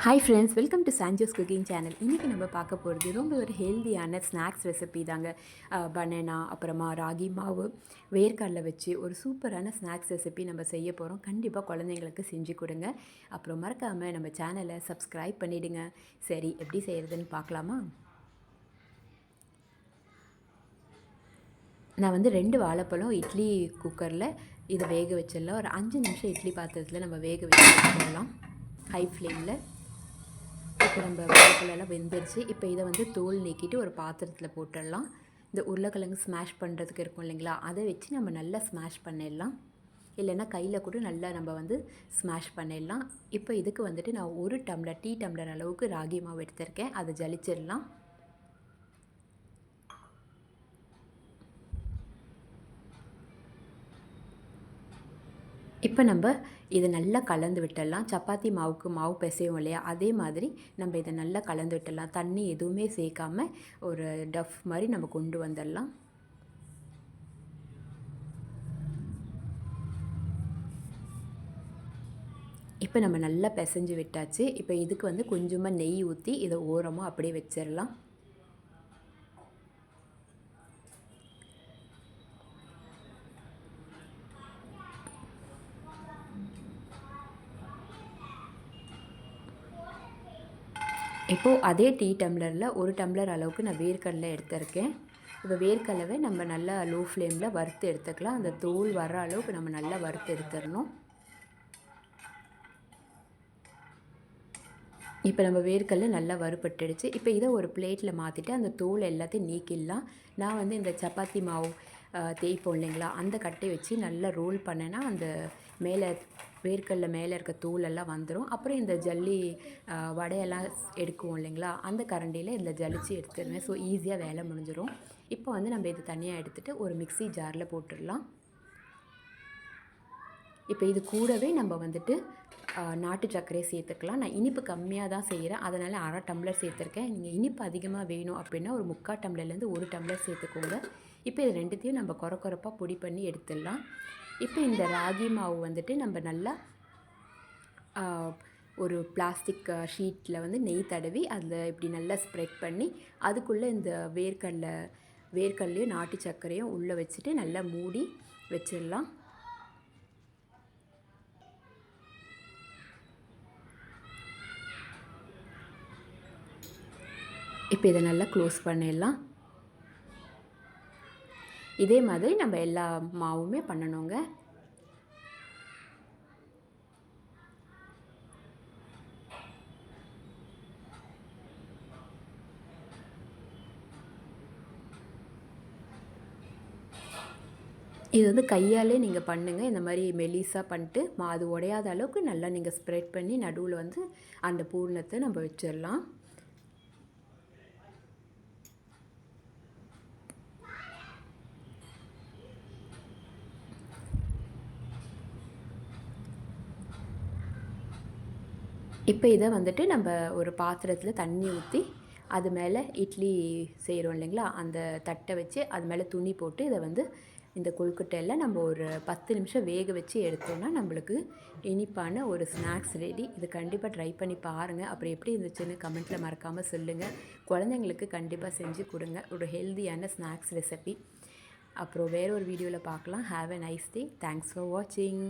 Hi friends, welcome to Sanjo's cooking channel. இன்றைக்கி நம்ம பார்க்க போகிறது ரொம்ப ஒரு ஹெல்தியான ஸ்நாக்ஸ் ரெசிபி தாங்க. பனானா, அப்புறமா ராகி மாவு, வேர்க்கடலை வச்சு ஒரு சூப்பரான ஸ்நாக்ஸ் ரெசிபி நம்ம செய்ய போகிறோம். கண்டிப்பாக குழந்தைங்களுக்கு செஞ்சு கொடுங்க. அப்புறம் மறக்காமல் நம்ம சேனலை சப்ஸ்கிரைப் பண்ணிவிடுங்க. சரி, எப்படி செய்கிறதுன்னு பார்க்கலாமா? நான் வந்து 2 வாழைப்பழம் இட்லி குக்கரில் இதை வேக வச்சிடலாம். ஒரு 5 நிமிஷம் இட்லி பாத்திரத்தில் நம்ம வேக வச்சு வச்சிடலாம் ஹை ஃப்ளேமில். இப்போ நம்ம வாழைப்பழம்லாம் வெந்துருச்சு. இப்போ இதை வந்து தோல் நீக்கிட்டு ஒரு பாத்திரத்தில் போட்டுடலாம். இந்த உருளைக்கிழங்கு ஸ்மாஷ் பண்ணுறதுக்கு இருக்கும் இல்லைங்களா, அதை வச்சு நம்ம நல்லா ஸ்மாஷ் பண்ணிடலாம். இல்லைன்னா கையில் கூட நல்லா நம்ம வந்து ஸ்மாஷ் பண்ணிடலாம். இப்போ இதுக்கு வந்துட்டு நான் ஒரு டம்ளர் டீ டம்ளர் அளவுக்கு ராகி மாவு எடுத்திருக்கேன். அதை ஜலிச்சிடலாம். இப்போ நம்ம இதை நல்லா கலந்து விட்டுடலாம். சப்பாத்தி மாவுக்கு மாவு பிசையும் இல்லையா, அதே மாதிரி நம்ம இதை நல்லா கலந்து விட்டுடலாம். தண்ணி எதுவுமே சேர்க்காம ஒரு டஃப் மாதிரி நம்ம கொண்டு வந்துடலாம். இப்போ நம்ம நல்லா பிசைஞ்சு விட்டாச்சு. இப்போ இதுக்கு வந்து கொஞ்சமாக நெய் ஊற்றி இதை ஓரமாக அப்படியே வச்சிடலாம். இப்போது அதே டீ டம்ளரில் ஒரு டம்ளர் அளவுக்கு நான் வேர்க்கடலை எடுத்திருக்கேன். இப்போ வேர்க்கடலை நம்ம நல்லா லோ ஃப்ளேமில் வறுத்து எடுத்துக்கலாம். அந்த தோல் வர அளவுக்கு நம்ம நல்லா வறுத்து எடுத்துடணும். இப்போ நம்ம வேர்க்கடலை நல்லா வறுபட்டுடுச்சு. இப்போ இதை ஒரு பிளேட்டில் மாற்றிட்டு அந்த தோல் எல்லாத்தையும் நீக்கிடலாம். நான் வந்து இந்த சப்பாத்தி மாவு தேய்ப்போம் இல்லைங்களா, அந்த கட்டையை வச்சு நல்லா ரோல் பண்ணேன்னா அந்த மேலே வேர்க்கடலை மேலே இருக்க தோலெல்லாம் வந்துடும். அப்புறம் இந்த ஜல்லி வடையெல்லாம் எடுக்குவோம் இல்லைங்களா, அந்த கரண்டியில் இதில் ஜலிச்சு எடுத்துருவேன். ஸோ ஈஸியாக வேலை முடிஞ்சிடும். இப்போ வந்து நம்ம இது தனியாக எடுத்துகிட்டு ஒரு மிக்ஸி ஜாரில் போட்டுடலாம். இப்போ இது கூடவே நம்ம வந்துட்டு நாட்டு சர்க்கரையை சேர்த்துக்கலாம். நான் இனிப்பு கம்மியாக தான் செய்கிறேன், அதனால் அரை டம்ளர் சேர்த்துருக்கேன். நீங்கள் இனிப்பு அதிகமாக வேணும் அப்படின்னா ஒரு 3/4 டம்ளர்லேருந்து 1 டம்ளர் சேர்த்துக்கோங்க. இப்போ இது ரெண்டுத்தையும் நம்ம கொரப்பாக பொடி பண்ணி எடுத்துடலாம். இப்போ இந்த ராகி மாவு வந்துட்டு நம்ம நல்லா ஒரு பிளாஸ்டிக் ஷீட்டில் வந்து நெய் தடவி அதில் இப்படி நல்லா ஸ்ப்ரெட் பண்ணி அதுக்குள்ளே இந்த வேர்க்கடலையும் நாட்டு சர்க்கரையும் உள்ளே வச்சுட்டு நல்லா மூடி வச்சிடலாம். இப்போ இதை நல்லா க்ளோஸ் பண்ணிடலாம். இதே மாதிரி நம்ம எல்லா மாவுமே பண்ணணுங்க. இது வந்து கையாலே நீங்கள் பண்ணுங்கள். இந்த மாதிரி மெலிசாக பண்ணிட்டு அது உடையாத அளவுக்கு நல்லா நீங்கள் ஸ்ப்ரெட் பண்ணி நடுவில் வந்து அந்த பூர்ணத்தை நம்ம வச்சிடலாம். இப்போ இதை வந்துட்டு நம்ம ஒரு பாத்திரத்தில் தண்ணி ஊற்றி அது மேலே இட்லி செய்கிறோம் இல்லைங்களா, அந்த தட்டை வச்சு அது மேலே துணி போட்டு இதை வந்து இந்த கொழுக்கட்டையில் நம்ம ஒரு 10 நிமிஷம் வேக வச்சு எடுத்தோன்னா நம்மளுக்கு இனிப்பான ஒரு ஸ்நாக்ஸ் ரெடி. இது கண்டிப்பாக ட்ரை பண்ணி பாருங்கள். அப்புறம் எப்படி இருந்துச்சுன்னு கமெண்ட்டில் மறக்காமல் சொல்லுங்கள். குழந்தைங்களுக்கு கண்டிப்பாக செஞ்சு கொடுங்க. ஒரு ஹெல்தியான ஸ்நாக்ஸ் ரெசிபி. அப்புறம் வேறு ஒரு வீடியோவில் பார்க்கலாம். Have a nice day. Thanks for வாட்சிங்.